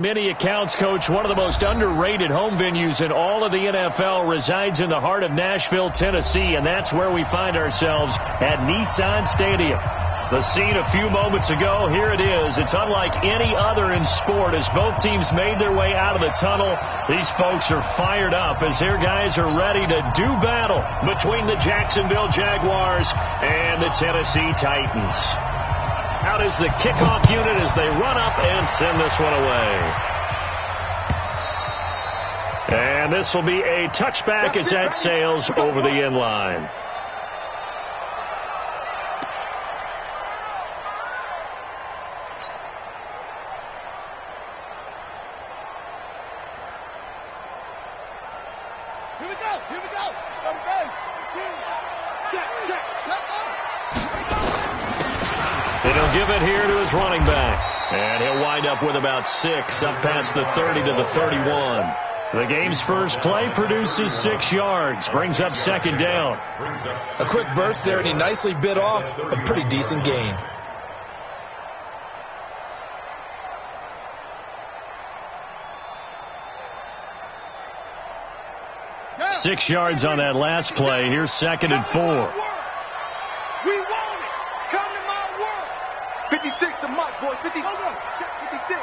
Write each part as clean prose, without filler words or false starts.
Many accounts, Coach, one of the most underrated home venues in all of the NFL resides in the heart of Nashville, Tennessee, and that's where we find ourselves at Nissan Stadium. The scene a few moments ago, here it is. It's unlike any other in sport as both teams made their way out of the tunnel. These folks are fired up as their guys are ready to do battle between the Jacksonville Jaguars and the Tennessee Titans. Out is the kickoff unit as they run up and send this one away. And this will be a touchback as that sails over the end line. Here we go. Here we go. On the base. Check. And he'll give it here to his running back. And he'll wind up with about 6 up past the 30 to the 31. The game's first play produces 6 yards. Brings up second down. A quick burst there, and he nicely bit off a pretty decent gain. Yeah. 6 yards on that last play. Here's second and 4. We want it. Come to my work. 56 to Mike, boy. 56. Check 56.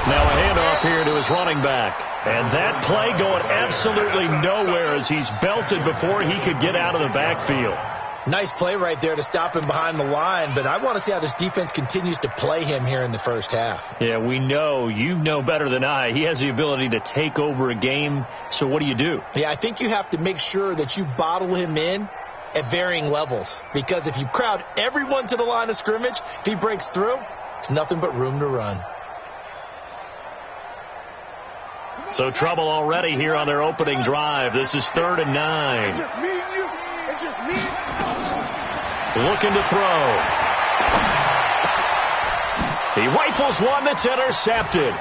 Now a handoff here to his running back. And that play going absolutely nowhere as he's belted before he could get out of the backfield. Nice play right there to stop him behind the line, but I want to see how this defense continues to play him here in the first half. Yeah, we know. You know better than I. He has the ability to take over a game. So what do you do? Yeah, I think you have to make sure that you bottle him in at varying levels. Because if you crowd everyone to the line of scrimmage, if he breaks through, it's nothing but room to run. So trouble already here on their opening drive. This is 3rd and 9. It's just me and you. It's just me. Looking to throw. He rifles one that's intercepted.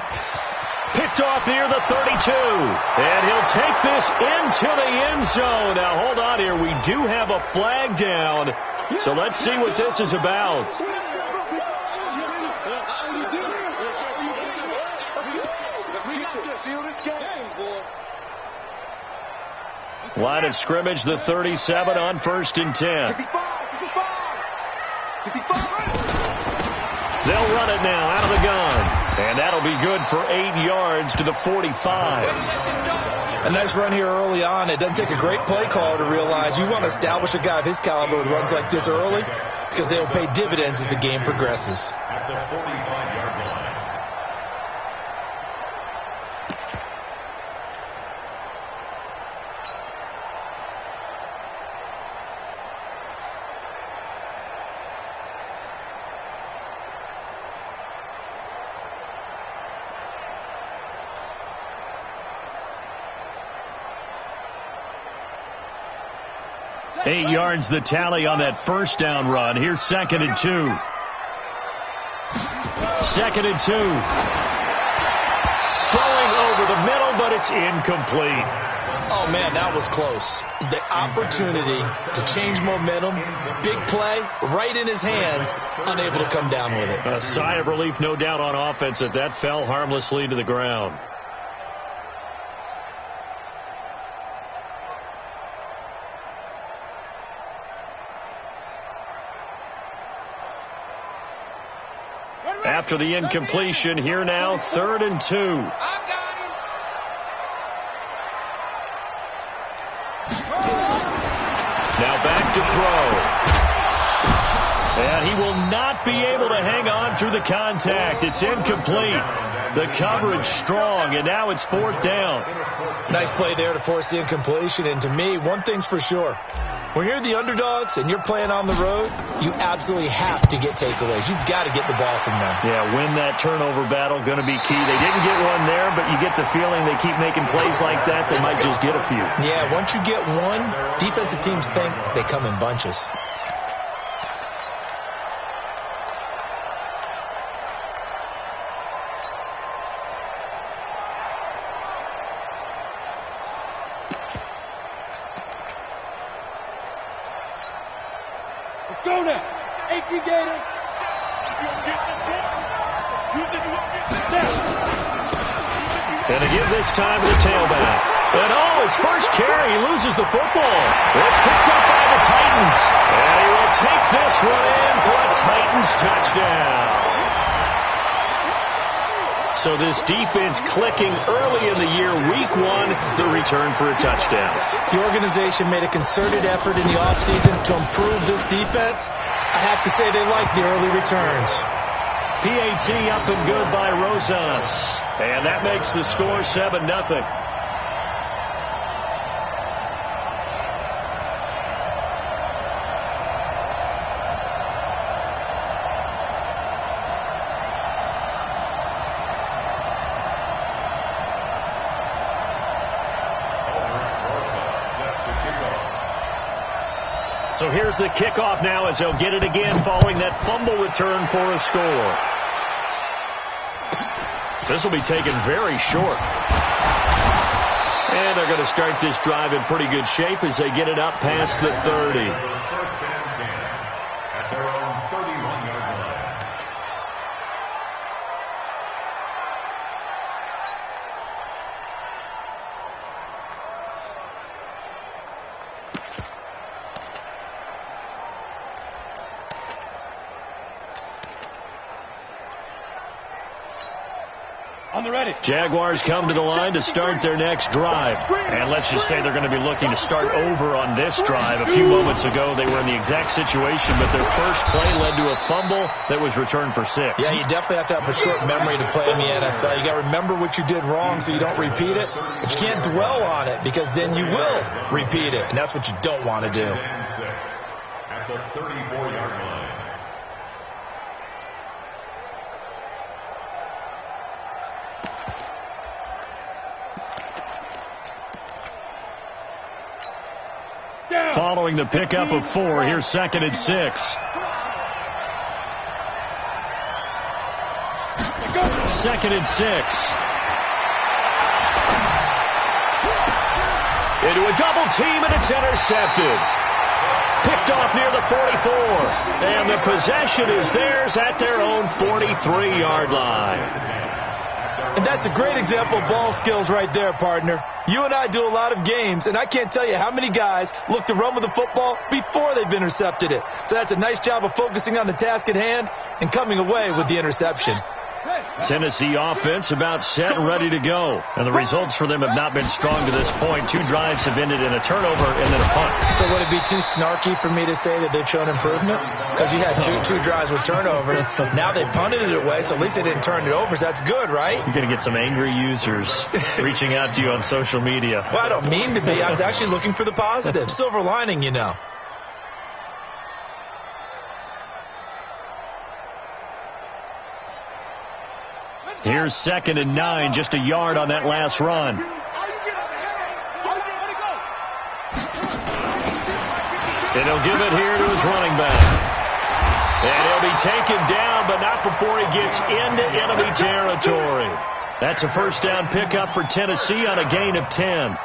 Picked off near the 32. And he'll take this into the end zone. Now, hold on here. We do have a flag down. So let's see what this is about. Line of scrimmage, the 37 on 1st and 10. They'll run it now out of the gun. And that'll be good for 8 yards to the 45. A nice run here early on. It doesn't take a great play caller to realize you want to establish a guy of his caliber with runs like this early because they'll pay dividends as the game progresses. At the 45-yard line. Eight yards the tally on that first down run. Here's 2nd and 2. 2nd and 2. Throwing over the middle, but it's incomplete. Oh, man, that was close. The opportunity to change momentum, big play, right in his hands, unable to come down with it. A sigh of relief, no doubt, on offense that fell harmlessly to the ground. After the incompletion, here now, 3rd and 2. Now back to throw. And he will not be able to hang on through the contact. It's incomplete. The coverage strong, and now it's 4th down. Nice play there to force the incompletion. And to me, one thing's for sure. When you're the underdogs and you're playing on the road, you absolutely have to get takeaways. You've got to get the ball from them. Yeah, win that turnover battle, going to be key. They didn't get one there, but you get the feeling they keep making plays like that, they might just get a few. Yeah, once you get one, defensive teams think they come in bunches. Let's go now. 18 Gator. And to give this time to the tailback. And his first carry, he loses the football. It's picked up by the Titans. And he will take this one in for a Titans touchdown. So this defense clicking early in the year, week 1, the return for a touchdown. The organization made a concerted effort in the offseason to improve this defense. I have to say they like the early returns. PAT up and good by Rosas. And that makes the score 7-0. So here's the kickoff now as they'll get it again following that fumble return for a score. This will be taken very short. And they're going to start this drive in pretty good shape as they get it up past the 30. First and 10 at their own 31-yard line. On the ready. Jaguars come to the line to start their next drive. And let's just say they're going to be looking to start over on this drive. A few moments ago, they were in the exact situation, but their first play led to a fumble that was returned for 6. Yeah, you definitely have to have a short memory to play in the NFL. You got to remember what you did wrong so you don't repeat it, but you can't dwell on it because then you will repeat it, and that's what you don't want to do. At the 34-yard line. Following the pickup of 4, here's 2nd and 6. 2nd and 6. Into a double team, and it's intercepted. Picked off near the 44. And the possession is theirs at their own 43-yard line. And that's a great example of ball skills right there, partner. You and I do a lot of games, and I can't tell you how many guys look to run with the football before they've intercepted it. So that's a nice job of focusing on the task at hand and coming away with the interception. Tennessee offense about set and ready to go. And the results for them have not been strong to this point. 2 drives have ended in a turnover and then a punt. So would it be too snarky for me to say that they've shown improvement? Because you had two drives with turnovers. Now they punted it away, so at least they didn't turn it over. So that's good, right? You're going to get some angry users reaching out to you on social media. Well, I don't mean to be. I was actually looking for the positive. Silver lining, you know. Here's 2nd and 9, just a yard on that last run. And he'll give it here to his running back. And he'll be taken down, but not before he gets into enemy territory. That's a first down pickup for Tennessee on a gain of 10.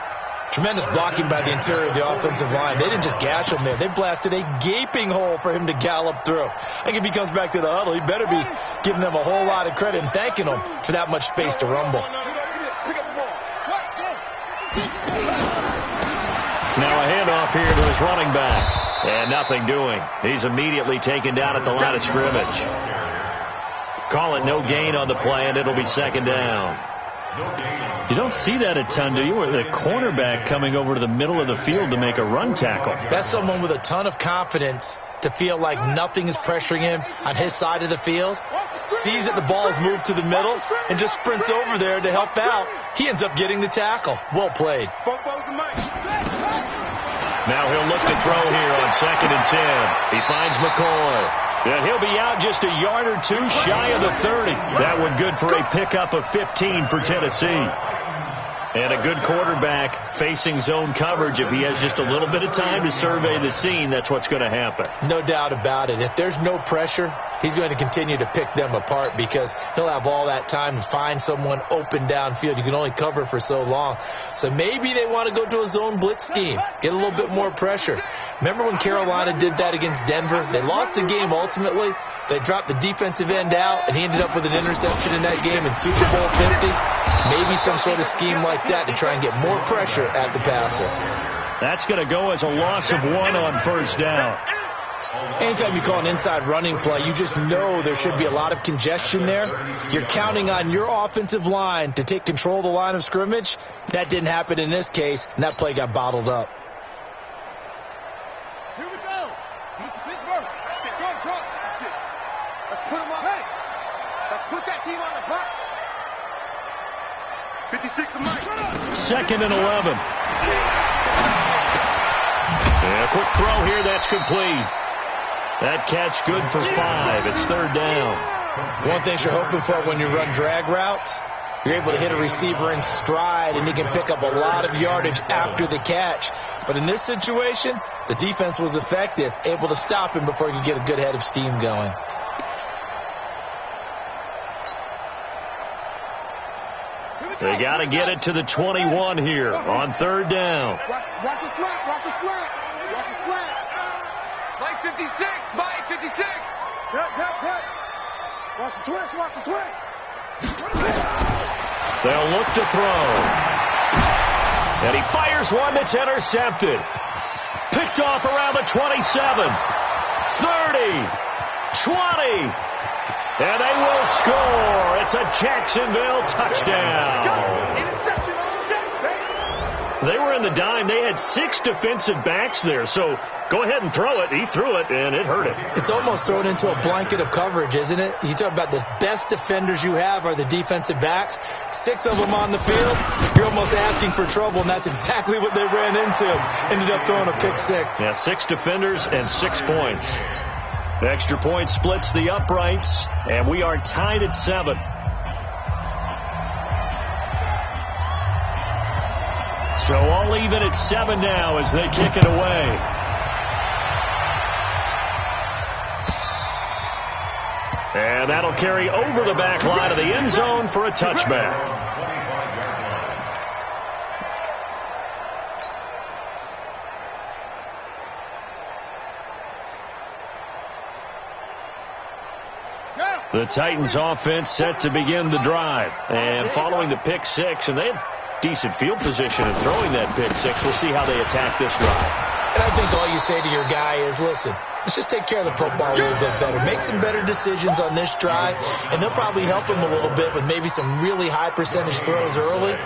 Tremendous blocking by the interior of the offensive line. They didn't just gash him there. They blasted a gaping hole for him to gallop through. I think if he comes back to the huddle, he better be giving them a whole lot of credit and thanking them for that much space to rumble. Now a handoff here to his running back. And nothing doing. He's immediately taken down at the line of scrimmage. Call it no gain on the play, and it'll be 2nd down. You don't see that a ton, do you? With a cornerback coming over to the middle of the field to make a run tackle. That's someone with a ton of confidence to feel like nothing is pressuring him on his side of the field. Sees that the ball is moved to the middle and just sprints over there to help out. He ends up getting the tackle. Well played. Now he'll look to throw here on 2nd and 10. He finds McCoy. And he'll be out just a yard or 2 shy of the 30. That one good for a pickup of 15 for Tennessee. And a good quarterback facing zone coverage. If he has just a little bit of time to survey the scene, that's what's going to happen. No doubt about it. If there's no pressure, he's going to continue to pick them apart because he'll have all that time to find someone open downfield. You can only cover for so long. So maybe they want to go to a zone blitz scheme, get a little bit more pressure. Remember when Carolina did that against Denver? They lost the game ultimately. They dropped the defensive end out, and he ended up with an interception in that game in Super Bowl 50. Maybe some sort of scheme like that to try and get more pressure at the passer. That's going to go as a loss of 1 on first down. Anytime you call an inside running play, you just know there should be a lot of congestion there. You're counting on your offensive line to take control of the line of scrimmage. That didn't happen in this case, and that play got bottled up. Here we go. Pittsburgh. Trump. Let's put him on. Hey, let's put that team on the clock. 56 to Mike. Second and 11. And a quick throw here. That's complete. That catch good for 5. It's third down. One thing you're hoping for when you run drag routes, you're able to hit a receiver in stride, and he can pick up a lot of yardage after the catch. But in this situation, the defense was effective, able to stop him before he could get a good head of steam going. They got to get it to the 21 here on third down. Watch the slant. Watch the slant. Watch the slant. Mike 56. Mike 56. Yep. Watch the twist. Watch the twist. They'll look to throw. And he fires one that's intercepted. Picked off around the 27. 30. 20. And they will score. It's a Jacksonville touchdown. They were in the dime. They had 6 defensive backs there. So go ahead and throw it. He threw it, and it hurt him. It's almost thrown into a blanket of coverage, isn't it? You talk about the best defenders you have are the defensive backs. 6 of them on the field. You're almost asking for trouble, and that's exactly what they ran into. Ended up throwing a pick 6. Yeah, 6 defenders and 6 points. The extra point splits the uprights, and we are tied at 7. So all even at 7 now as they kick it away. And that'll carry over the back line of the end zone for a touchback. The Titans offense set to begin the drive. And following the pick 6, and they had decent field position in throwing that pick 6. We'll see how they attack this drive. And I think all you say to your guy is, listen, let's just take care of the football a little bit better. Make some better decisions on this drive, and they'll probably help him a little bit with maybe some really high percentage throws early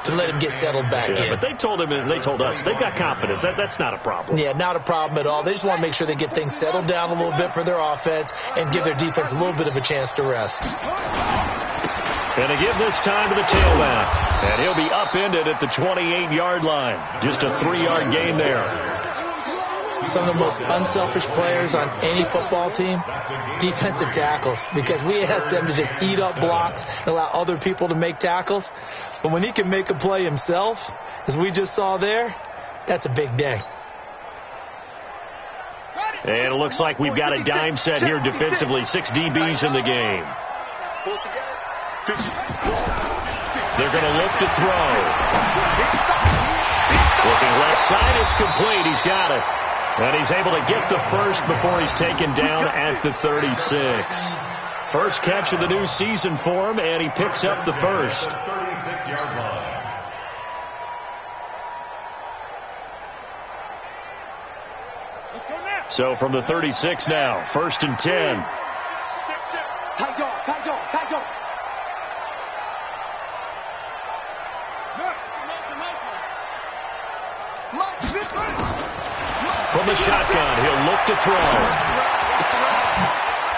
to let him get settled back in. But they told him, and they told us, they've got confidence. That's not a problem. Yeah, not a problem at all. They just want to make sure they get things settled down a little bit for their offense and give their defense a little bit of a chance to rest. And to give this time to the tailback. And he'll be upended at the 28-yard line. Just a 3-yard gain there. Some of the most unselfish players on any football team, defensive tackles, because we ask them to just eat up blocks and allow other people to make tackles. But when he can make a play himself, as we just saw there, that's a big day. And it looks like we've got a dime set here defensively. 6 DBs in the game. They're going to look to throw. Looking left side, it's complete. He's got it. And he's able to get the first before he's taken down at the 36. First catch of the new season for him, and he picks up the first. So from the 36 now, 1st and 10. Tight go. From the shotgun, he'll look to throw.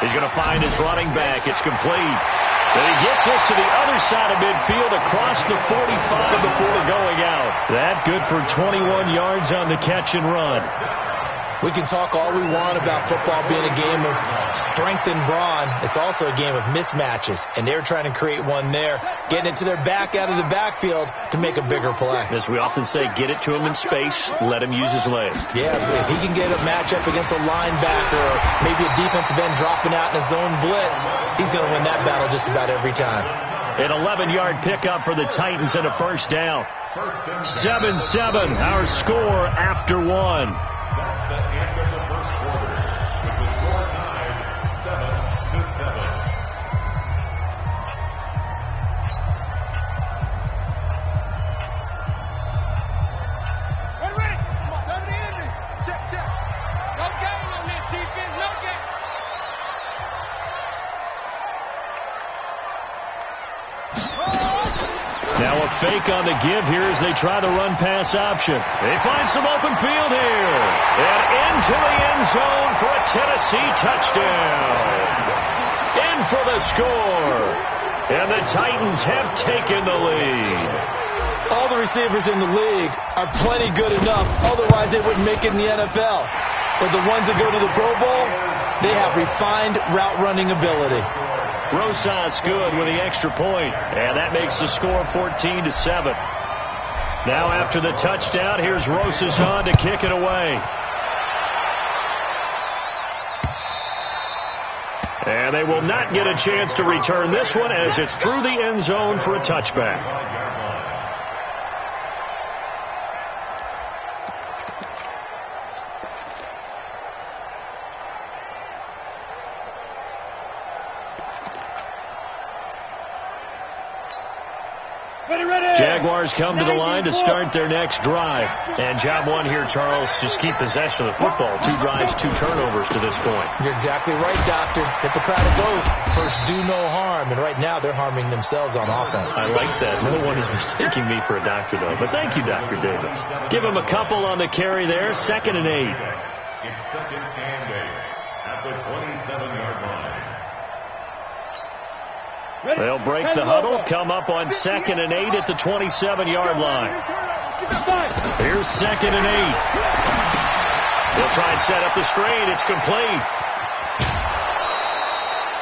He's going to find his running back. It's complete. And he gets this to the other side of midfield across the 45 before going out. That good for 21 yards on the catch and run. We can talk all we want about football being a game of strength and brawn. It's also a game of mismatches, and they're trying to create one there, getting it to their back out of the backfield to make a bigger play. As we often say, get it to him in space, let him use his leg. Yeah, if he can get a matchup against a linebacker or maybe a defensive end dropping out in a zone blitz, he's going to win that battle just about every time. An 11-yard pickup for the Titans and a first down. 7-7, our score after one. That's the end of the first quarter, with the score tied 7-7. Ready? Come on, 7 ending. Check. No game on this defense, no game. Now a fake on the give here as they try the run-pass option. They find some open field here. And into the end zone for a Tennessee touchdown. In for the score. And the Titans have taken the lead. All the receivers in the league are plenty good enough. Otherwise, they wouldn't make it in the NFL. But the ones that go to the Pro Bowl, they have refined route running ability. Rosas good with the extra point, and that makes the score 14-7. Now after the touchdown, here's Rosas on to kick it away. And they will not get a chance to return this one as it's through the end zone for a touchback. Jaguars come to the line to start their next drive. And job one here, Charles, just keep possession of the football. 2 drives, 2 turnovers to this point. You're exactly right, Doctor. Hippocratic oath. First, do no harm. And right now, they're harming themselves on offense. I like that. No one is mistaking me for a doctor, though. But thank you, Dr. Davis. Give him a couple on the carry there. 2nd and 8. It's 2nd and 8 at the 27-yard line. They'll break the huddle, come up on 2nd and 8 at the 27-yard line. Here's 2nd and 8. They'll try and set up the screen. It's complete.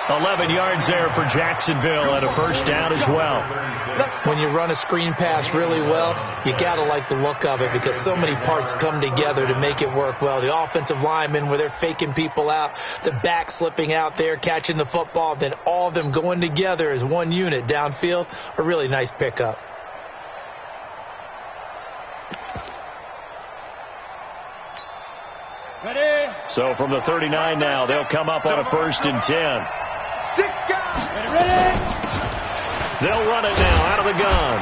11 yards there for Jacksonville and a first down as well. When you run a screen pass really well, you got to like the look of it because so many parts come together to make it work well. The offensive linemen where they're faking people out, the back slipping out there, catching the football, then all of them going together as one unit downfield, a really nice pickup. Ready? So from the 39 now, they'll come up on a 1st and 10. Ready? They'll run it now out of the gun.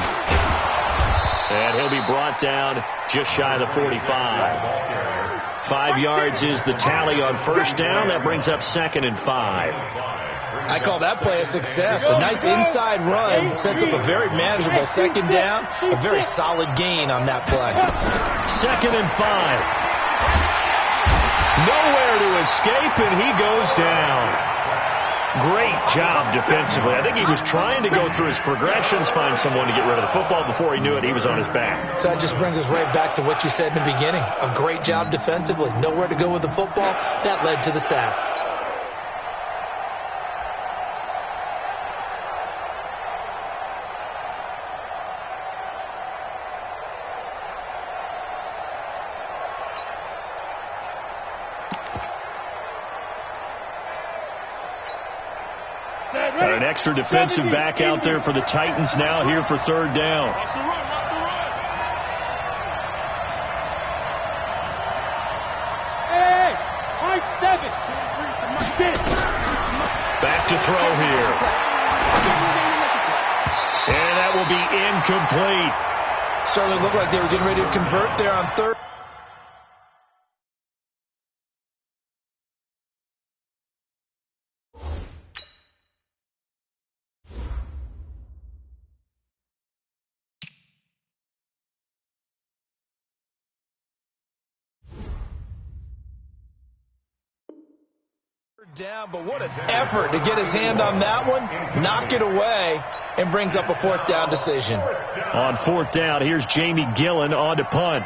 And he'll be brought down just shy of the 45. 5 yards is the tally on first down. That brings up 2nd and 5. I call that play a success. A nice inside run sets up a very manageable 2nd down. A very solid gain on that play. 2nd and 5. Nowhere to escape, and he goes down. Great job defensively. I think he was trying to go through his progressions, find someone to get rid of the football. Before he knew it, he was on his back. So that just brings us right back to what you said in the beginning. A great job defensively. Nowhere to go with the football. That led to the sack. An extra defensive back out there for the Titans now here for 3rd down. Back to throw here. And that will be incomplete. Certainly looked like they were getting ready to convert there on 3rd. Down, but what an effort to get his hand on that one, knock it away, and brings up a 4th down decision. On 4th down, here's Jamie Gillen on to punt.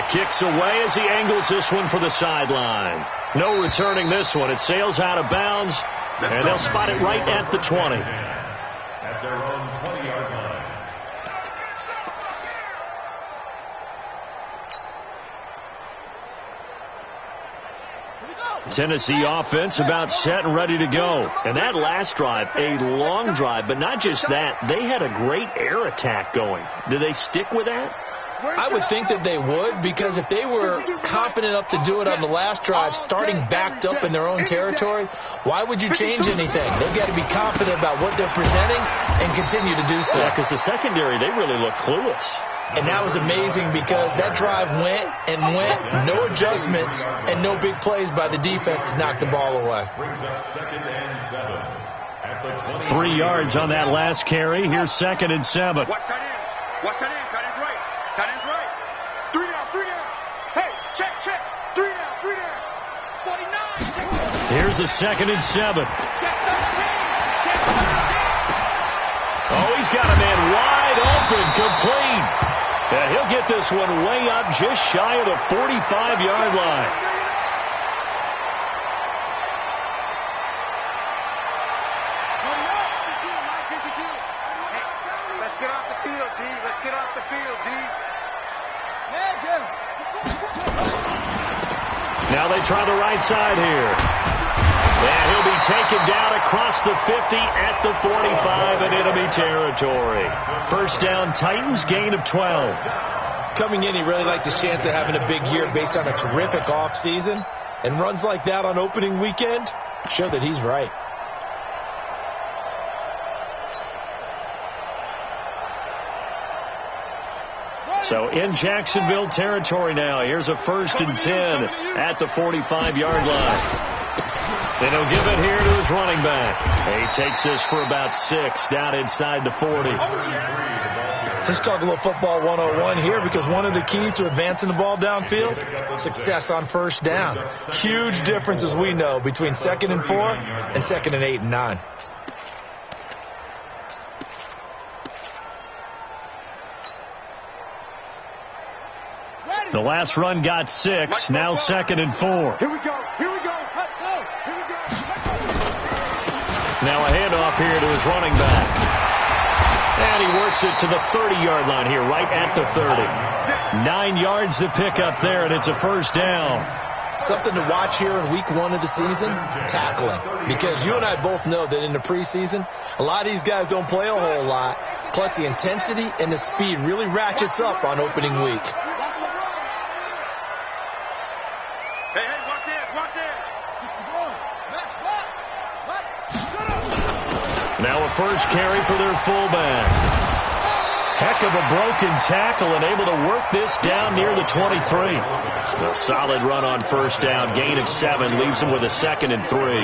kicks away as he angles this one for the sideline. No returning this one. It sails out of bounds, and they'll spot it right at the 20. At their own 20-yard line. Tennessee offense about set and ready to go. And that last drive, a long drive, but not just that. They had a great air attack going. Do they stick with that? I would think that they would, because if they were confident enough to do it on the last drive, starting backed up in their own territory, why would you change anything? They've got to be confident about what they're presenting and continue to do so. Yeah, because the secondary, they really look clueless. And that was amazing because that drive went and went, no adjustments, and no big plays by the defense to knock the ball away. Brings up 2nd and 7 at the 20. 3 yards on that last carry. Here's 2nd and 7. Watch tight end. Watch tight end. Tight end's right. Tight end's right. 3 down. 3 down. Hey, check. 3 down. 3 down. 49. Check. Here's a 2nd and 7. Check 17. Check 17. Oh, he's got a man wide open, complete. And he'll get this one way up just shy of the 45-yard line. Let's get off the field, D. Let's get off the field, D. Now they try the right side here. And he'll be taken down across the 50 at the 45 in enemy territory. First down, Titans, gain of 12. Coming in, he really liked his chance of having a big year based on a terrific offseason. And runs like that on opening weekend show that he's right. So in Jacksonville territory now. Here's a 1st and 10 at the 45-yard line. And he'll give it here to his running back. He takes this for about 6 down inside the 40. Let's talk a little football 101 here, because one of the keys to advancing the ball downfield, success on first down. Huge difference, as we know, between 2nd and 4 and 2nd and 8 and 9. The last run got 6. Now 2nd and 4. Here we go. Here we go. Let's go. Here we go. Now a handoff here to his running back. And he works it to the 30-yard line here, right at the 30. 9 yards to pick up there, and it's a first down. Something to watch here in week 1 of the season, tackling. Because you and I both know that in the preseason, a lot of these guys don't play a whole lot. Plus the intensity and the speed really ratchets up on opening week. Hey, watch it. Now a first carry for their fullback. Heck of a broken tackle and able to work this down near the 23. A solid run on first down. Gain of 7 leaves him with a 2nd and 3. Brings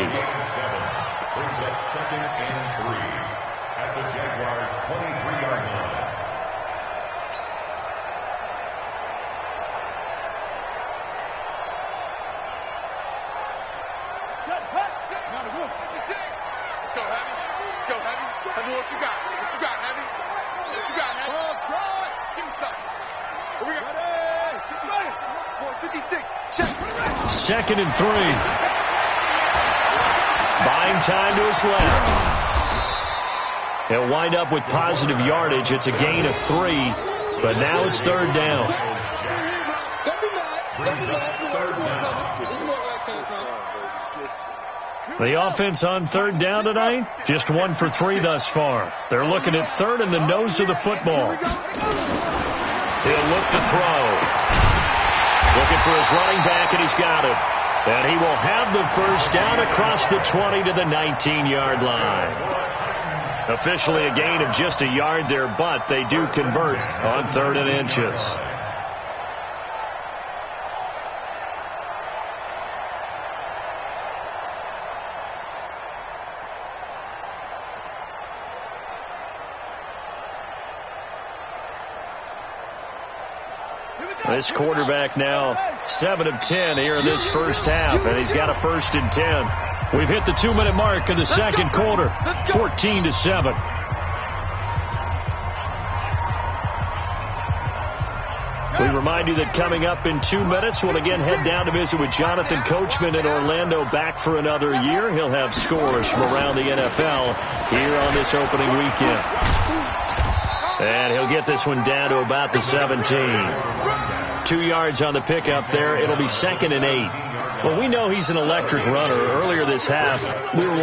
up 2nd and 3 at the Jaguars' 23-yard line. Let's go, Heavy. Heavy, what you got? Heavy? What you got, Heavy? Give me something. Here we go. 56. Check. 2nd and 3. Buying time to his left. He'll wind up with positive yardage. It's a gain of 3, but now it's 3rd down. The offense on 3rd down tonight, just 1 for 3 thus far. They're looking at 3rd in the nose of the football. He'll look to throw. Looking for his running back, and he's got it. And he will have the first down across the 20 to the 19-yard line. Officially a gain of just a yard there, but they do convert on 3rd and inches. This quarterback now 7 of 10 here in this first half, and he's got a 1st and 10. We've hit the 2-minute mark in the second quarter, 14-7. We remind you that coming up in 2 minutes, we'll again head down to visit with Jonathan Coachman in Orlando, back for another year. He'll have scores from around the NFL here on this opening weekend. And he'll get this one down to about the 17. 2 yards on the pickup there. It'll be 2nd and 8. Well, we know he's an electric runner. Earlier this half, you were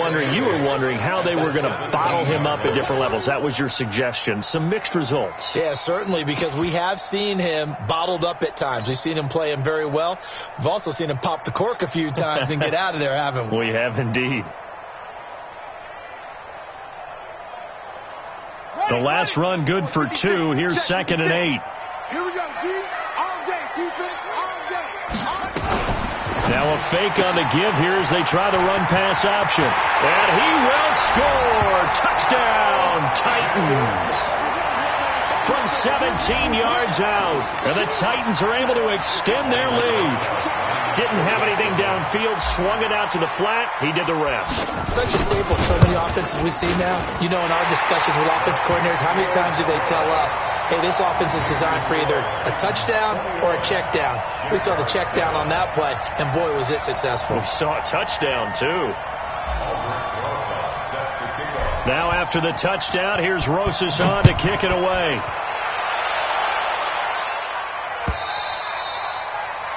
wondering how they were going to bottle him up at different levels. That was your suggestion. Some mixed results. Yeah, certainly, because we have seen him bottled up at times. We've seen him play him very well. We've also seen him pop the cork a few times and get out of there, haven't we? We have indeed. The last run good for 2. Here's 2nd and 8. Here we go, D. All day. Defense, all day. Now a fake on the give here as they try the run-pass option. And he will score. Touchdown, Titans. From 17 yards out. And the Titans are able to extend their lead. Didn't have anything downfield, swung it out to the flat. He did the rest. Such a staple of so many offenses we see now. You know, in our discussions with offense coordinators, how many times do they tell us, hey, this offense is designed for either a touchdown or a check down. We saw the check down on that play, and boy, was it successful. We saw a touchdown, too. Now after the touchdown, here's Rosas on to kick it away.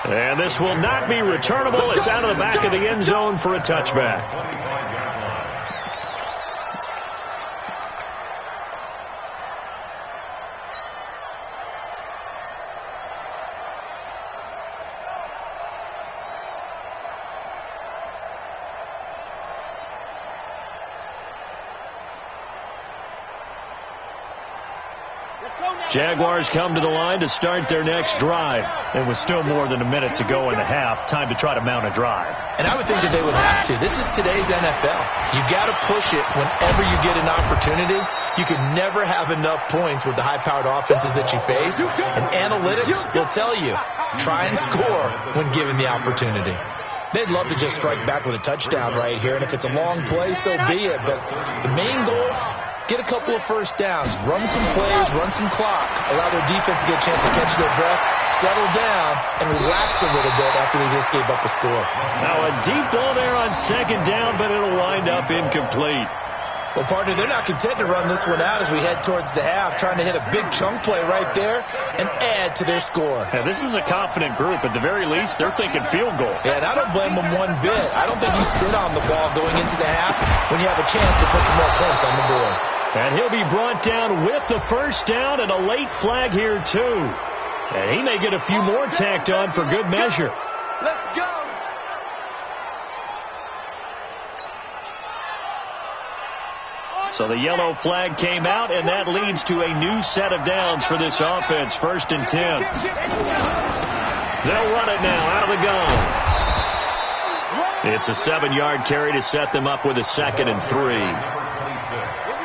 And this will not be returnable. It's out of the back of the end zone for a touchback. Jaguars come to the line to start their next drive. And with still more than a minute to go in the half, time to try to mount a drive. And I would think that they would have to. This is today's NFL. You got to push it whenever you get an opportunity. You can never have enough points with the high-powered offenses that you face. And analytics will tell you, try and score when given the opportunity. They'd love to just strike back with a touchdown right here. And if it's a long play, so be it. But the main goal, get a couple of first downs, run some plays, run some clock, allow their defense to get a chance to catch their breath, settle down, and relax a little bit after they just gave up a score. Now a deep ball there on 2nd down, but it'll wind up incomplete. Well, partner, they're not content to run this one out as we head towards the half, trying to hit a big chunk play right there and add to their score. Yeah, this is a confident group. At the very least, they're thinking field goal. Yeah, and I don't blame them one bit. I don't think you sit on the ball going into the half when you have a chance to put some more points on the board. And he'll be brought down with the first down and a late flag here, too. And he may get a few more tacked on for good measure. Let's go. So the yellow flag came out, and that leads to a new set of downs for this offense. 1st and 10. They'll run it now out of the gun. It's a 7-yard carry to set them up with a 2nd and 3.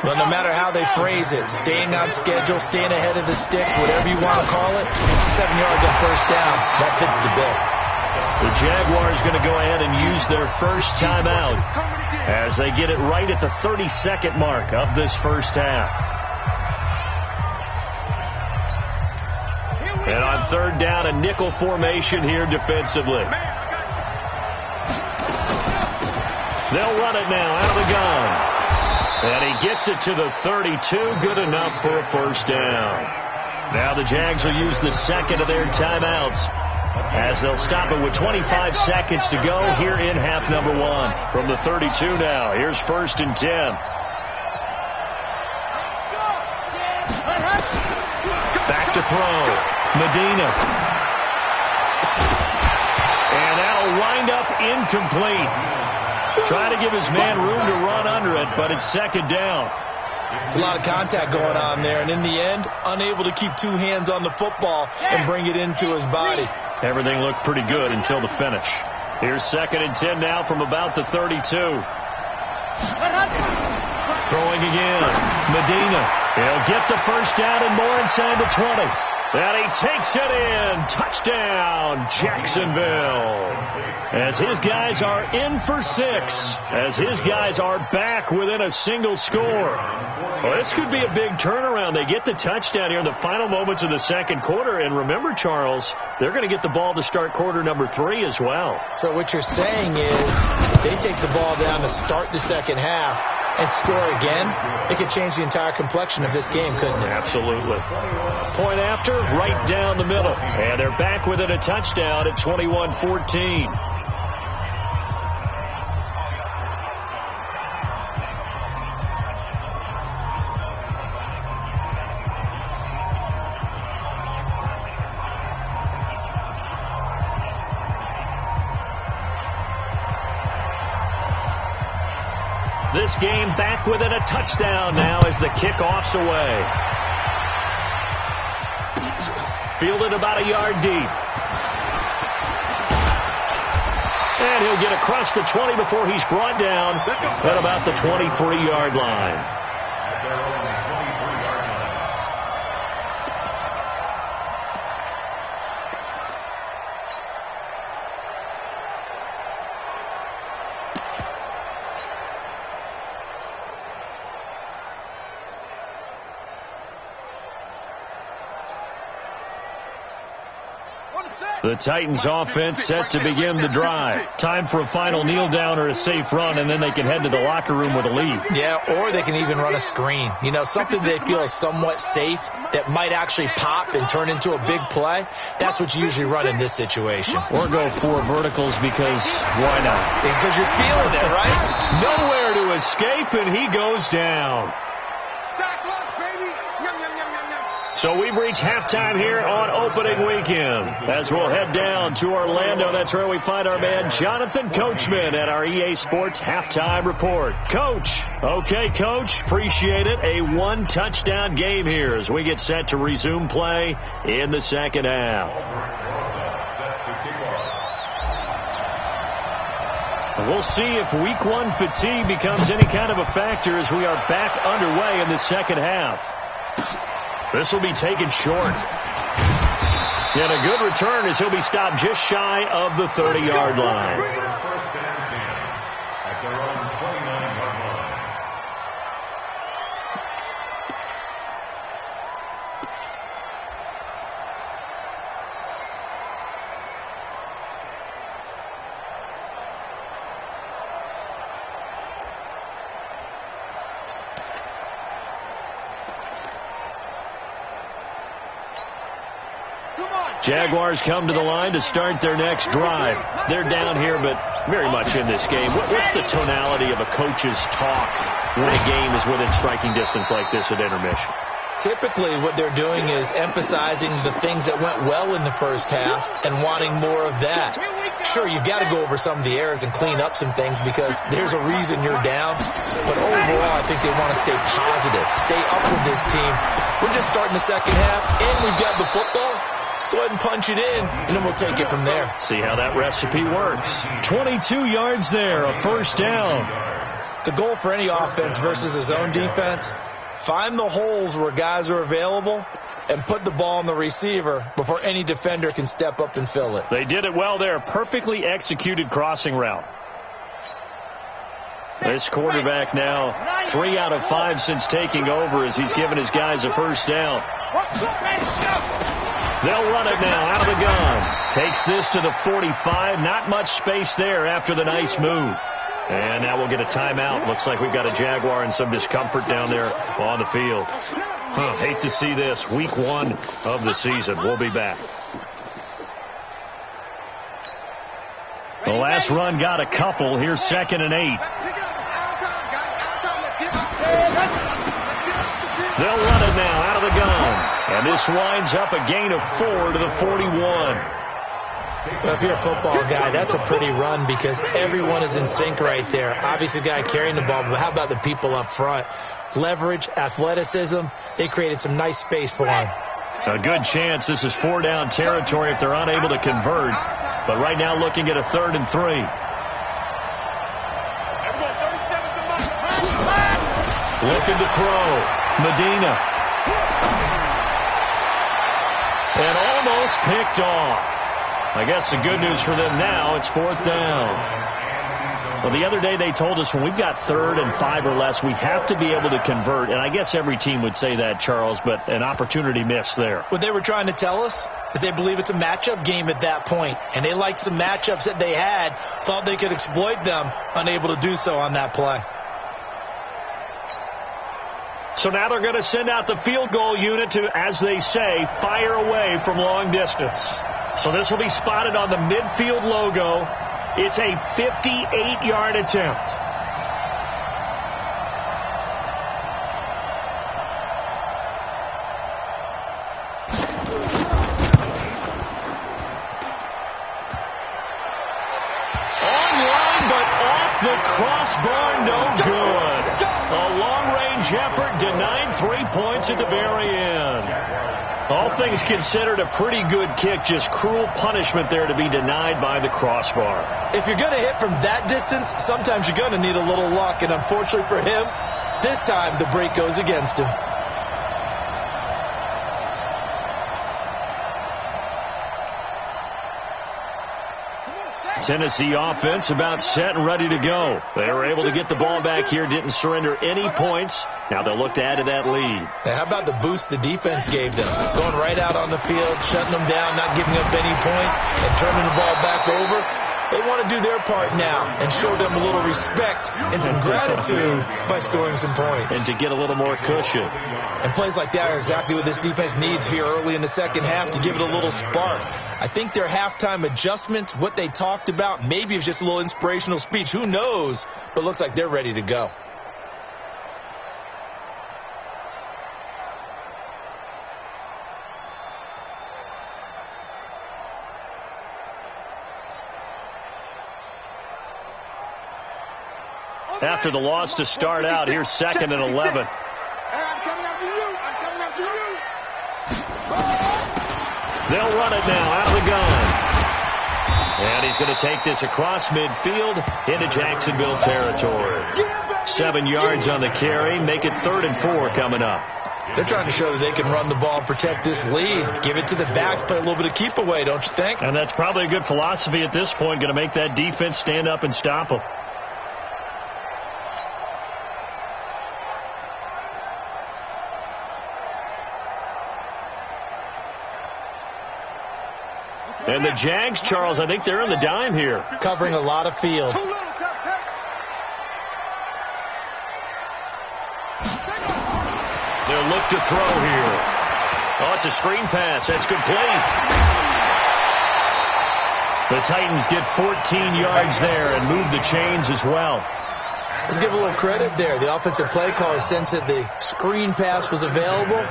Well, no matter how they phrase it, staying on schedule, staying ahead of the sticks, whatever you want to call it, 7 yards on first down, that fits the bill. The Jaguars going to go ahead and use their first timeout as they get it right at the 30-second mark of this first half. And on 3rd down, a nickel formation here defensively. They'll run it now out of the gun. And he gets it to the 32, good enough for a first down. Now the Jags will use the 2nd of their timeouts as they'll stop it with 25 seconds to go here in half number 1. From the 32 now, here's 1st and 10. Back to throw. Medina. And that'll wind up incomplete. Trying to give his man room to run under it, but it's 2nd down. It's a lot of contact going on there, and in the end, unable to keep 2 hands on the football and bring it into his body. Everything looked pretty good until the finish. Here's 2nd and 10 now from about the 32. Throwing again. Medina. He'll get the first down and more inside the 20. And he takes it in. Touchdown, Jacksonville. As his guys are in for 6. As his guys are back within a single score. Well, this could be a big turnaround. They get the touchdown here in the final moments of the second quarter. And remember, Charles, they're going to get the ball to start quarter number 3 as well. So what you're saying is if they take the ball down to start the second half and score again, it could change the entire complexion of this game, couldn't it? Absolutely. Point after, right down the middle. And they're back within a touchdown at 21-14. This game back within a touchdown now as the kickoff's away. Fielded about a yard deep. And he'll get across the 20 before he's brought down at about the 23-yard line. The Titans offense set to begin the drive. Time for a final kneel down or a safe run, and then they can head to the locker room with a lead. Yeah, or they can even run a screen. You know, something they feel is somewhat safe that might actually pop and turn into a big play. That's what you usually run in this situation. Or go 4 verticals because why not? Because you're feeling it, right? Nowhere to escape, and he goes down. So we've reached halftime here on opening weekend. As we'll head down to Orlando, that's where we find our man Jonathan Coachman at our EA Sports Halftime Report. Coach. Okay, Coach. Appreciate it. A 1-touchdown game here as we get set to resume play in the second half. We'll see if week 1 fatigue becomes any kind of a factor as we are back underway in the second half. This will be taken short. And a good return as he'll be stopped just shy of the 30-yard line. First and 10 at their own 29-yard line. Jaguars come to the line to start their next drive. They're down here, but very much in this game. What's the tonality of a coach's talk when a game is within striking distance like this at intermission? Typically, what they're doing is emphasizing the things that went well in the first half and wanting more of that. Sure, you've got to go over some of the errors and clean up some things because there's a reason you're down. But overall, I think they want to stay positive, stay up with this team. We're just starting the second half, and we've got the football. Let's go ahead and punch it in, and then we'll take it from there. See how that recipe works. 22 yards there, a first down. The goal for any offense versus his own defense, find the holes where guys are available and put the ball on the receiver before any defender can step up and fill it. They did it well there. Perfectly executed crossing route. This quarterback now 3 out of 5 since taking over as he's given his guys a first down. They'll run it now out of the gun. Takes this to the 45. Not much space there after the nice move. And now we'll get a timeout. Looks like we've got a Jaguar in some discomfort down there on the field. Hate to see this. Week 1 of the season. We'll be back. The last run got a couple. Here's 2nd and 8. They'll run it now out of the gun. And this winds up a gain of 4 to the 41. Well, if you're a football guy, that's a pretty run because everyone is in sync right there. Obviously, the guy carrying the ball, but how about the people up front? Leverage, athleticism, they created some nice space for him. A good chance this is 4-down territory if they're unable to convert. But right now looking at a 3rd and 3. Looking to throw. Medina. And almost picked off. I guess the good news for them now, it's 4th down. Well, the other day they told us when we've got 3rd and 5 or less, we have to be able to convert. And I guess every team would say that, Charles, but an opportunity missed there. What they were trying to tell us is they believe it's a matchup game at that point. And they liked some matchups that they had, thought they could exploit them, unable to do so on that play. So now they're going to send out the field goal unit to, as they say, fire away from long distance. So this will be spotted on the midfield logo. It's a 58-yard attempt. Online, but off the crossbar, no good. A long-range effort denied 3 points at the very end. All things considered, a pretty good kick, just cruel punishment there to be denied by the crossbar. If you're going to hit from that distance, sometimes you're going to need a little luck, and unfortunately for him, this time the break goes against him. Tennessee offense about set and ready to go. They were able to get the ball back here, didn't surrender any points. Now they'll look to add to that lead. Now, how about the boost the defense gave them? Going right out on the field, shutting them down, not giving up any points, and turning the ball back over. They want to do their part now and show them a little respect and some gratitude by scoring some points. And to get a little more cushion. And plays like that are exactly what this defense needs here early in the second half to give it a little spark. I think their halftime adjustments, what they talked about, maybe it was just a little inspirational speech. Who knows? But looks like they're ready to go. After the loss to start out, here's 2nd and 11. I'm coming after you. I'm coming after you. They'll run it now out of the gun. And he's going to take this across midfield into Jacksonville territory. 7 yards on the carry. Make it 3rd and 4 coming up. They're trying to show that they can run the ball and protect this lead. Give it to the backs, play a little bit of keep away, don't you think? And that's probably a good philosophy at this point. Going to make that defense stand up and stop them. And the Jags, Charles, I think they're in the dime here. Covering a lot of field. They'll look to throw here. Oh, it's a screen pass. That's complete. The Titans get 14 yards there and move the chains as well. Let's give a little credit there. The offensive play caller sensed that the screen pass was available.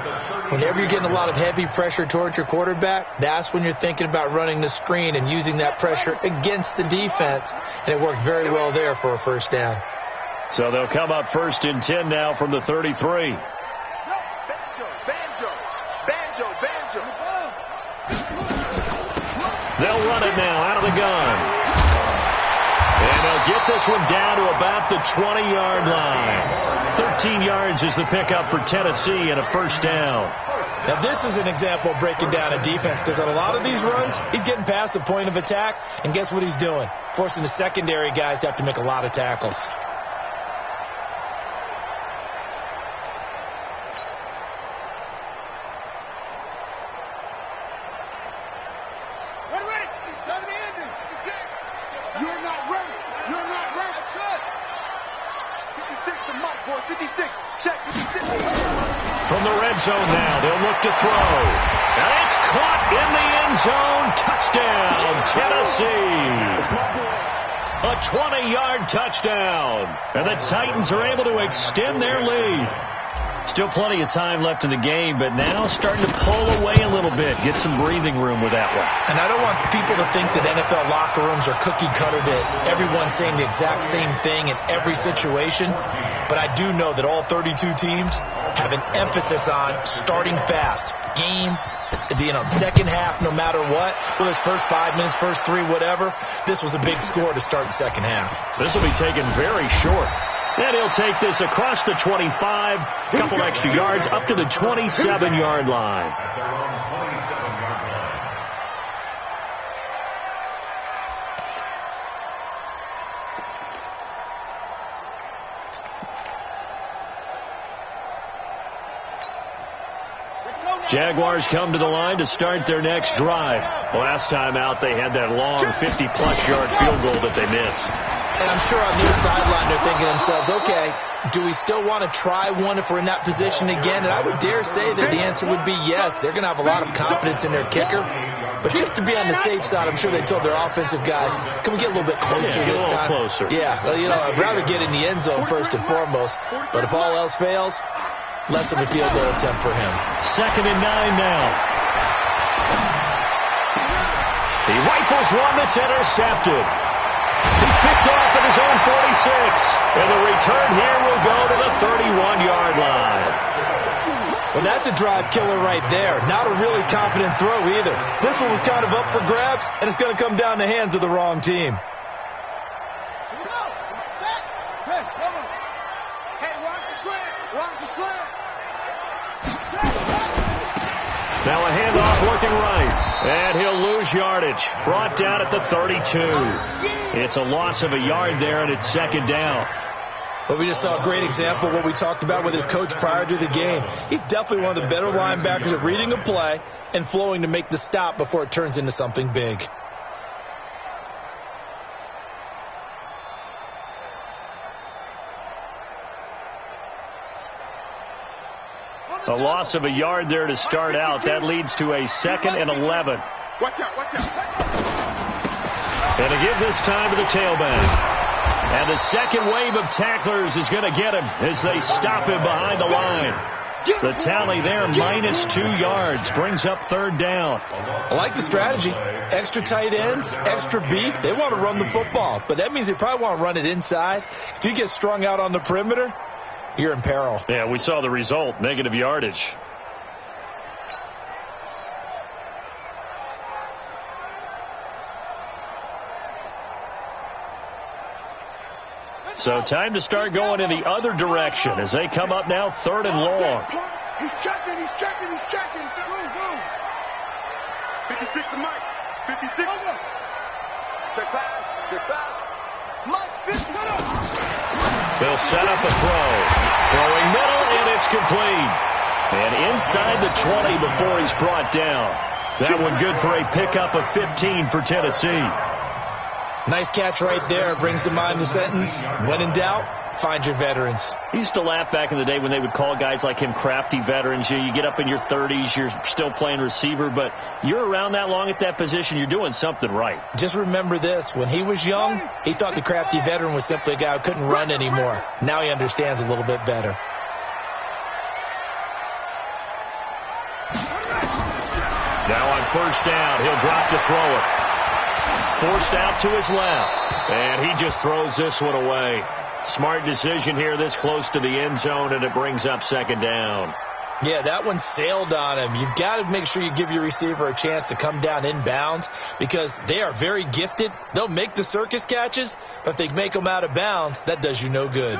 Whenever you're getting a lot of heavy pressure towards your quarterback, that's when you're thinking about running the screen and using that pressure against the defense. And it worked very well there for a first down. So they'll come up 1st and 10 now from the 33. They'll run it now out of the gun. And they'll get this one down to about the 20-yard line. 13 yards is the pickup for Tennessee and a first down. Now, this is an example of breaking down a defense because on a lot of these runs, he's getting past the point of attack, and guess what he's doing? Forcing the secondary guys to have to make a lot of tackles. From the red zone now, they'll look to throw. And it's caught in the end zone. Touchdown, Tennessee. A 20-yard touchdown. And the Titans are able to extend their lead. Still plenty of time left in the game, but now starting to pull away a little bit. Get some breathing room with that one. And I don't want people to think that NFL locker rooms are cookie cutter, that everyone's saying the exact same thing in every situation. But I do know that all 32 teams have an emphasis on starting fast. Game, second half, no matter what. Well, his first 5 minutes, first 3, whatever. This was a big score to start the second half. This will be taken very short. And he'll take this across the 25, a couple extra yards, up to the 27-yard line. At their own 27-yard Jaguars come to the line to start their next drive. Last time out, they had that long 50-plus yard field goal that they missed. And I'm sure on their sideline they're thinking to themselves, okay, do we still want to try one if we're in that position again? And I would dare say that the answer would be yes. They're going to have a lot of confidence in their kicker. But just to be on the safe side, I'm sure they told their offensive guys, can we get a little bit closer this time? Closer. Yeah, well, I'd rather get in the end zone first and foremost. But if all else fails, less of a field goal attempt for him. 2nd and 9 now. He rifles one that's intercepted. He's picked off at his own 46. And the return here will go to the 31-yard line. Well, that's a drive killer right there. Not a really confident throw either. This one was kind of up for grabs, and it's going to come down the hands of the wrong team. Now a handoff looking right, and he'll lose yardage. Brought down at the 32. It's a loss of a yard there, and it's 2nd down. But we just saw a great example of what we talked about with his coach prior to the game. He's definitely one of the better linebackers at reading a play and flowing to make the stop before it turns into something big. A loss of a yard there to start out. That leads to a 2nd and 11. Watch out, watch out. And to give this time to the tailback. And the second wave of tacklers is going to get him as they stop him behind the line. The tally there, -2 yards, brings up 3rd down. I like the strategy. Extra tight ends, extra beef. They want to run the football, but that means they probably want to run it inside. If you get strung out on the perimeter, you're in peril. Yeah, we saw the result, negative yardage. So time to start going in the other direction as they come up now 3rd and long. He's checking, he's checking, he's checking. Move, move. 56 to Mike. 56. Check pass, check pass. Mike, 50. They'll set up a throw. Throwing middle, and it's complete. And inside the 20 before he's brought down. That one good for a pickup of 15 for Tennessee. Nice catch right there. Brings to mind the sentence, when in doubt, find your veterans. I used to laugh back in the day when they would call guys like him crafty veterans. You get up in your 30s, you're still playing receiver, but you're around that long at that position, you're doing something right. Just remember this. When he was young, he thought the crafty veteran was simply a guy who couldn't run anymore. Now he understands a little bit better. Now on 1st down, he'll drop to throw it. Forced out to his left, and he just throws this one away. Smart decision here this close to the end zone, and it brings up 2nd down. Yeah, that one sailed on him. You've got to make sure you give your receiver a chance to come down inbounds because they are very gifted. They'll make the circus catches, but if they make them out of bounds, that does you no good.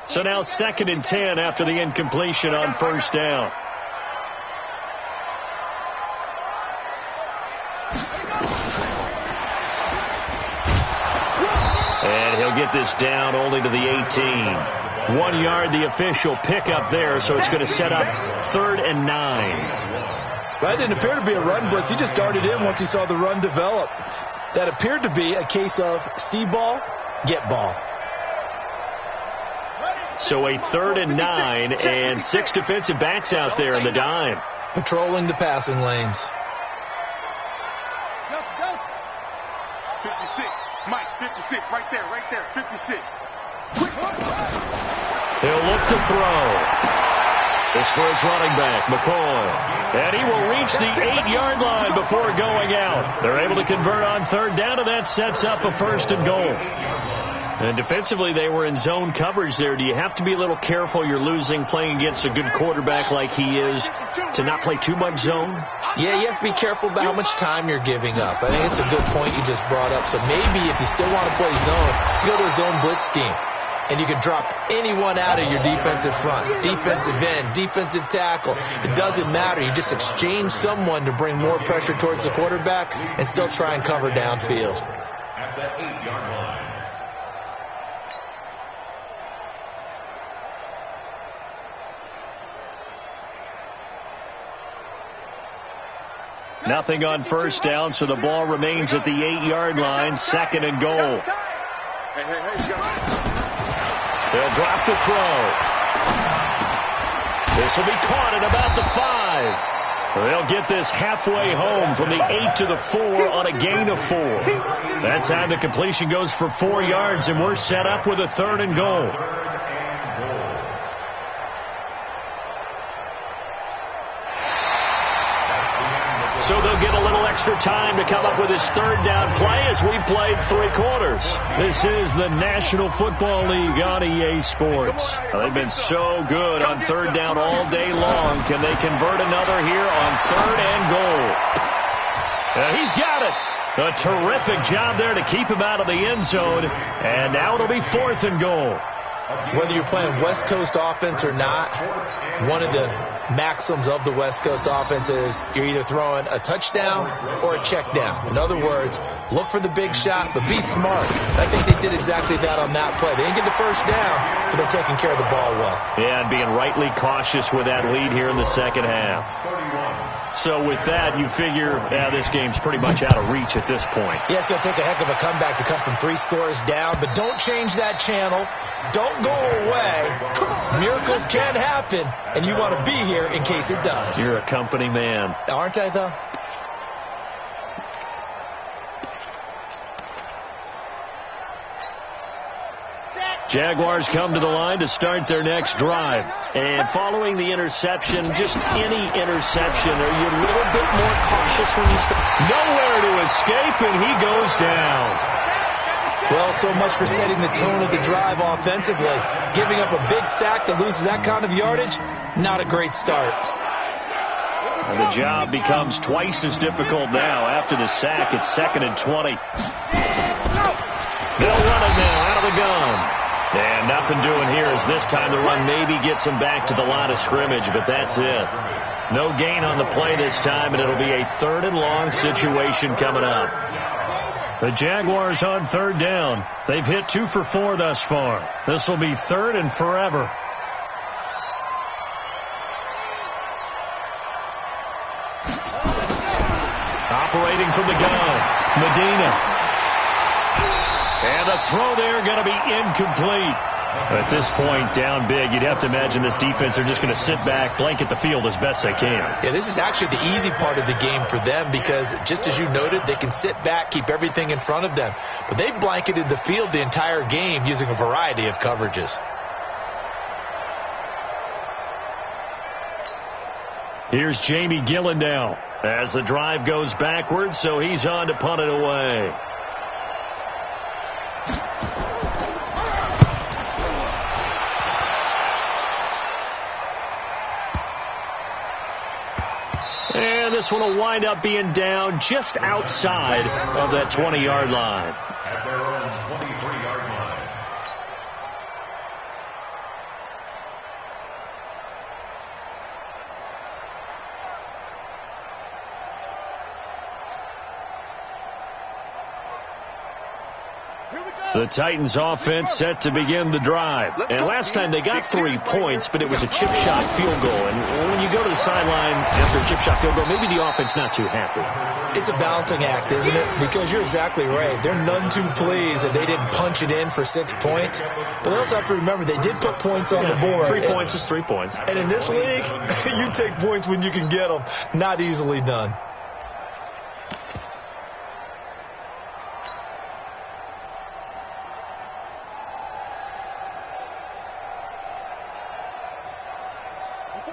So now 2nd and 10 after the incompletion on 1st down. And he'll get this down only to the 18. 1 yard, the official pickup there, so it's going to set up 3rd and 9. That didn't appear to be a run blitz. He just darted in once he saw the run develop. That appeared to be a case of see ball, get ball. So a 3rd and 9 and 6 defensive backs out there in the dime. Patrolling the passing lanes. 56. Mike, 56. Right there, 56. He'll look to throw. This for his running back, McCoy. And he will reach the 8-yard line before going out. They're able to convert on 3rd down, and that sets up a 1st and goal. And defensively, they were in zone coverage there. Do you have to be a little careful? You're losing, playing against a good quarterback like he is, to not play too much zone? Yeah, you have to be careful about how much time you're giving up. I think it's a good point you just brought up. So maybe if you still want to play zone, you go to a zone blitz scheme. And you can drop anyone out of your defensive front, defensive end, defensive tackle. It doesn't matter. You just exchange someone to bring more pressure towards the quarterback and still try and cover downfield. At the 8-yard line. Nothing on first down, so the ball remains at the 8-yard line, 2nd and goal. They'll drop the throw. This will be caught at about the 5. They'll get this halfway home from the 8 to the 4 on a gain of 4. That time the completion goes for 4 yards, and we're set up with a 3rd and goal. So they'll get a little extra time to come up with his 3rd down play as we played 3 quarters. This is the National Football League on EA Sports. They've been so good on 3rd down all day long. Can they convert another here on 3rd and goal? He's got it. A terrific job there to keep him out of the end zone. And now it'll be 4th and goal. Whether you're playing West Coast offense or not, one of the maxims of the West Coast offense is you're either throwing a touchdown or a check down. In other words, look for the big shot, but be smart. I think they did exactly that on that play. They didn't get the first down, but they're taking care of the ball well. Yeah, and being rightly cautious with that lead here in the second half. So with that, you figure, this game's pretty much out of reach at this point. Yeah, it's going to take a heck of a comeback to come from 3 scores down, but don't change that channel. Don't go away. Miracles can happen, and you want to be here in case it does. You're a company man. Aren't I, though? Jaguars come to the line to start their next drive. And following the interception, just any interception, are you a little bit more cautious when you start? Nowhere to escape, and he goes down. Well, so much for setting the tone of the drive offensively. Giving up a big sack that loses that kind of yardage, not a great start. And the job becomes twice as difficult now. After the sack, it's 2nd and 20. They'll run it now out of the gun. And nothing doing here as this time the run maybe gets them back to the line of scrimmage, but that's it. No gain on the play this time, and it'll be a 3rd and long situation coming up. The Jaguars on 3rd down. They've hit 2 for 4 thus far. This will be 3rd and forever. Operating from the gun, Medina. And the throw there going to be incomplete. At this point, down big, you'd have to imagine this defense are just going to sit back, blanket the field as best they can. Yeah, this is actually the easy part of the game for them because, just as you noted, they can sit back, keep everything in front of them. But they've blanketed the field the entire game using a variety of coverages. Here's Jamie Gillen now as the drive goes backwards, so he's on to punt it away. And this one will wind up being down just outside of that 20-yard line. At their own 23-yard line. The Titans offense set to begin the drive. And last time they got 3 points, but it was a chip shot field goal. And when you go to the sideline after a chip shot field goal, maybe the offense not too happy. It's a balancing act, isn't it? Because you're exactly right. They're none too pleased that they didn't punch it in for 6 points. But they also have to remember they did put points on the board. 3 points is 3 points. And in this league, you take points when you can get them. Not easily done.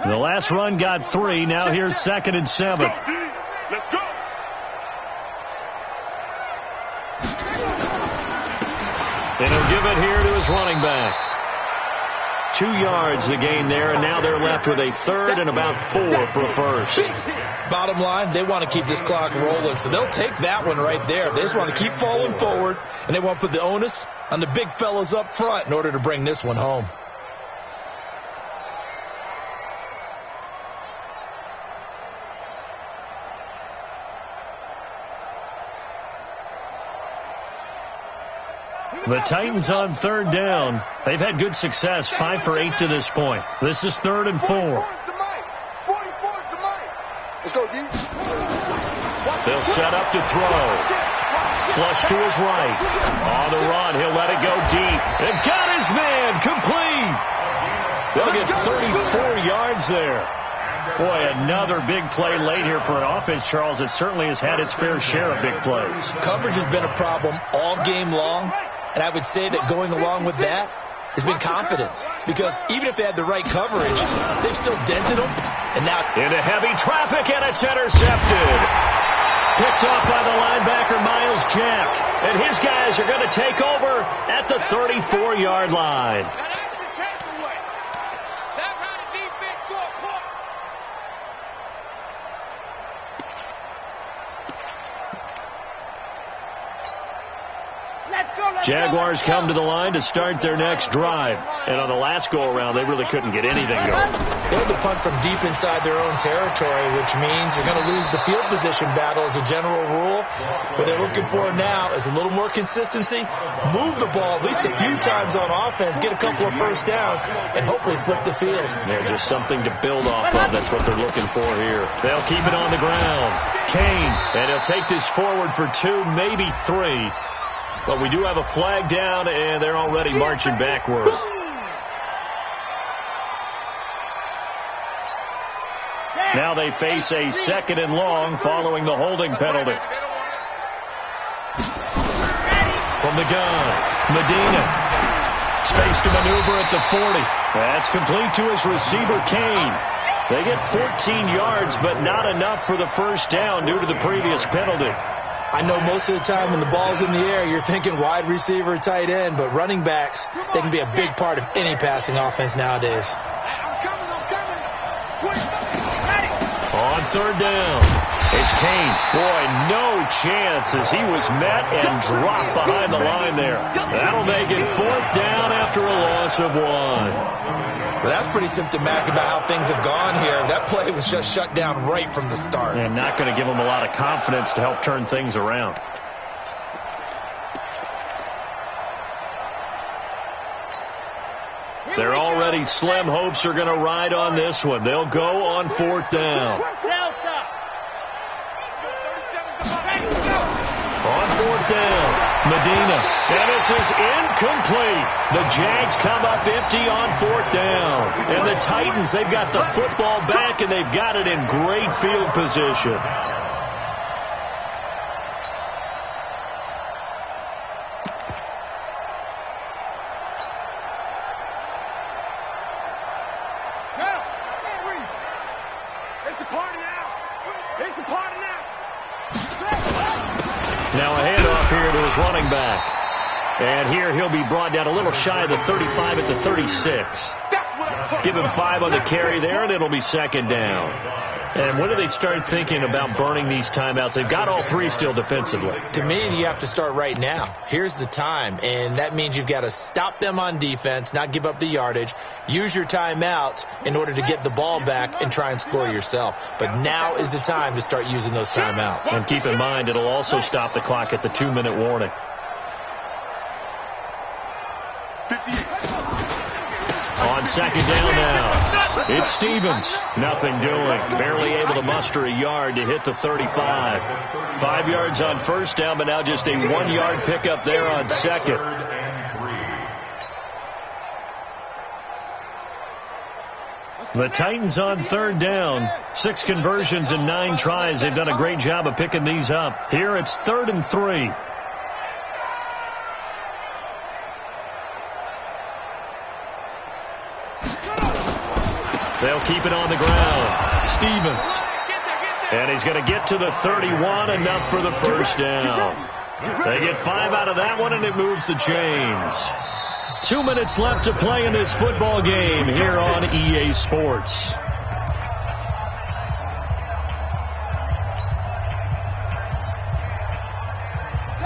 The last run got 3. Now here's 2nd and 7. Let's go. And he'll give it here to his running back. 2 yards the gain there, and now they're left with a 3rd and about 4 for a first. Bottom line, they want to keep this clock rolling, so they'll take that one right there. They just want to keep falling forward, and they want to put the onus on the big fellas up front in order to bring this one home. The Titans on 3rd down. They've had good success, 5 for 8 to this point. This is 3rd and 4. 44 is the mic. Let's go, D. set up to throw. Flush to his right. On the run, he'll let it go deep. And got his man complete. They'll get 34 yards there. Boy, another big play late here for an offense, Charles. It certainly has had its fair share of big plays. Coverage has been a problem all game long, and I would say that going along with that has been confidence. Because even if they had the right coverage, they've still dented them. And now into heavy traffic, and it's intercepted. Picked off by the linebacker, Miles Jack. And his guys are going to take over at the 34-yard line. Jaguars come to the line to start their next drive. And on the last go-around, they really couldn't get anything going. They had to punt from deep inside their own territory, which means they're going to lose the field position battle as a general rule. What they're looking for now is a little more consistency, move the ball at least a few times on offense, get a couple of first downs, and hopefully flip the field. Yeah, just something to build off of. That's what they're looking for here. They'll keep it on the ground. Kane, and he'll take this forward for 2, maybe 3. But we do have a flag down, and they're already marching backward. Now they face a 2nd and long following the holding penalty. From the gun, Medina. Space to maneuver at the 40. That's complete to his receiver, Kane. They get 14 yards, but not enough for the first down due to the previous penalty. I know most of the time when the ball's in the air, you're thinking wide receiver, tight end, but running backs, they can be a big part of any passing offense nowadays. On 3rd down, it's Kane. Boy, no chance as he was met and dropped behind the line there. That'll make it 4th down after a loss of 1. Well, that's pretty symptomatic about how things have gone here. That play was just shut down right from the start. And not going to give them a lot of confidence to help turn things around. They're already slim hopes are going to ride on this one. They'll go on 4th down. On 4th down, Medina. And this is incomplete. The Jags come up empty on 4th down. And the Titans, they've got the football back, and they've got it in great field position. Now a handoff here to his running back. And here he'll be brought down a little shy of the 35 at the 36. Give him 5 on the carry there, and it'll be 2nd down. And when do they start thinking about burning these timeouts? They've got all 3 still defensively. To me, you have to start right now. Here's the time, and that means you've got to stop them on defense, not give up the yardage, use your timeouts in order to get the ball back and try and score yourself. But now is the time to start using those timeouts. And keep in mind, it'll also stop the clock at the 2-minute warning. On 2nd down now, it's Stevens. Nothing doing. Barely able to muster a yard to hit the 35. 5 yards on 1st down, but now just a 1-yard pickup there on 2nd. The Titans on 3rd down. 6 conversions and 9 tries. They've done a great job of picking these up. Here it's 3rd and 3. They'll keep it on the ground. Stevens. And he's going to get to the 31, enough for the first down. They get 5 out of that one, and it moves the chains. 2 minutes left to play in this football game here on EA Sports.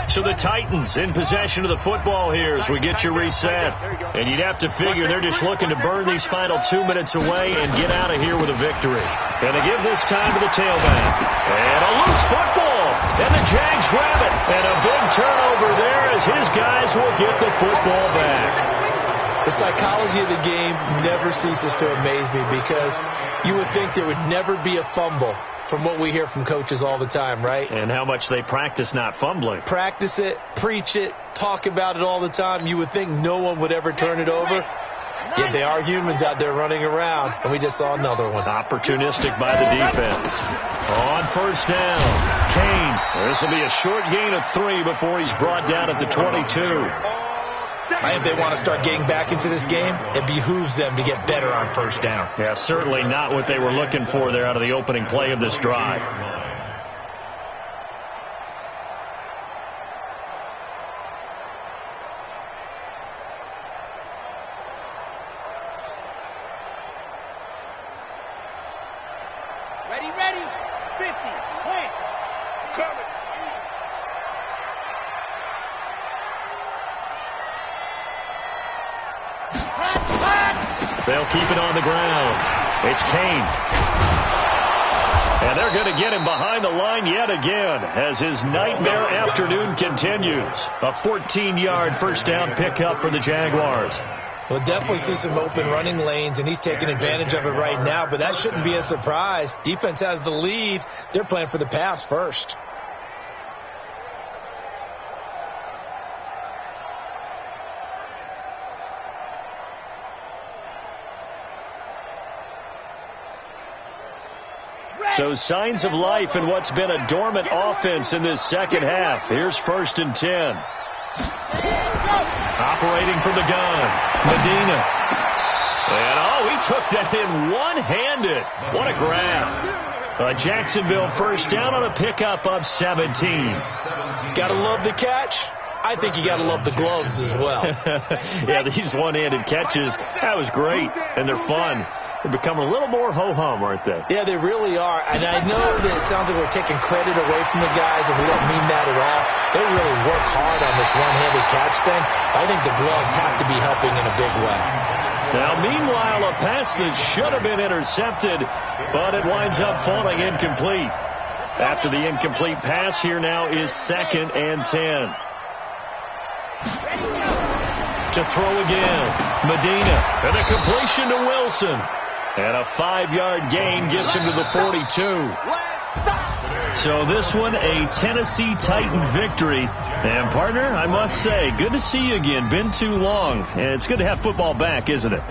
So the Titans in possession of the football here as we get you reset. And you'd have to figure they're just looking to burn these final 2 minutes away and get out of here with a victory. And they give this time to the tailback. And a loose football. And the Jags grab it. And a big turnover there as his guys will get the football back. The psychology of the game never ceases to amaze me because you would think there would never be a fumble from what we hear from coaches all the time, right? And how much they practice not fumbling. Practice it, preach it, talk about it all the time. You would think no one would ever turn it over. Yet they are humans out there running around, and we just saw another one. Opportunistic by the defense. On first down, Kane. This will be a short gain of 3 before he's brought down at the 22. If they want to start getting back into this game, it behooves them to get better on first down. Yeah, certainly not what they were looking for there out of the opening play of this drive. Ready, 50, plant, coming. They'll keep it on the ground. It's Kane. And they're going to get him behind the line yet again as his nightmare afternoon continues. A 14-yard first down pickup for the Jaguars. We'll definitely see some open running lanes, and he's taking advantage of it right now, but that shouldn't be a surprise. Defense has the lead. They're playing for the pass first. So signs of life in what's been a dormant offense in this second half. Here's 1st and 10. Operating from the gun, Medina. And, he took that in one-handed. What a grab. A Jacksonville first down on a pickup of 17. Gotta love the catch. I think you gotta love the gloves as well. Yeah, these one-handed catches, that was great, and they're fun. They become a little more ho-hum, aren't they? Yeah, they really are. And I know that it sounds like we're taking credit away from the guys, and we don't mean that at all. They really work hard on this one-handed catch thing. I think the gloves have to be helping in a big way. Now, meanwhile, a pass that should have been intercepted, but it winds up falling incomplete. After the incomplete pass, here now is 2nd and 10. To throw again, Medina, and a completion to Wilson. And a 5-yard gain gets him to the 42. So this one, a Tennessee Titan victory. And, partner, I must say, good to see you again. Been too long. And it's good to have football back, isn't it?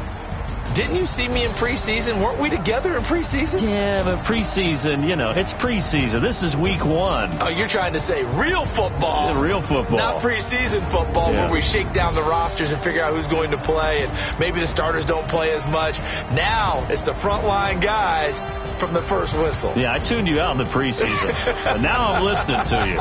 Didn't you see me in preseason? Weren't we together in preseason? Yeah, but preseason, it's preseason. This is week 1. Oh, you're trying to say real football. Yeah, real football. Not preseason football where we shake down the rosters and figure out who's going to play, and maybe the starters don't play as much. Now it's the frontline guys from the first whistle. Yeah, I tuned you out in the preseason. But now I'm listening to you.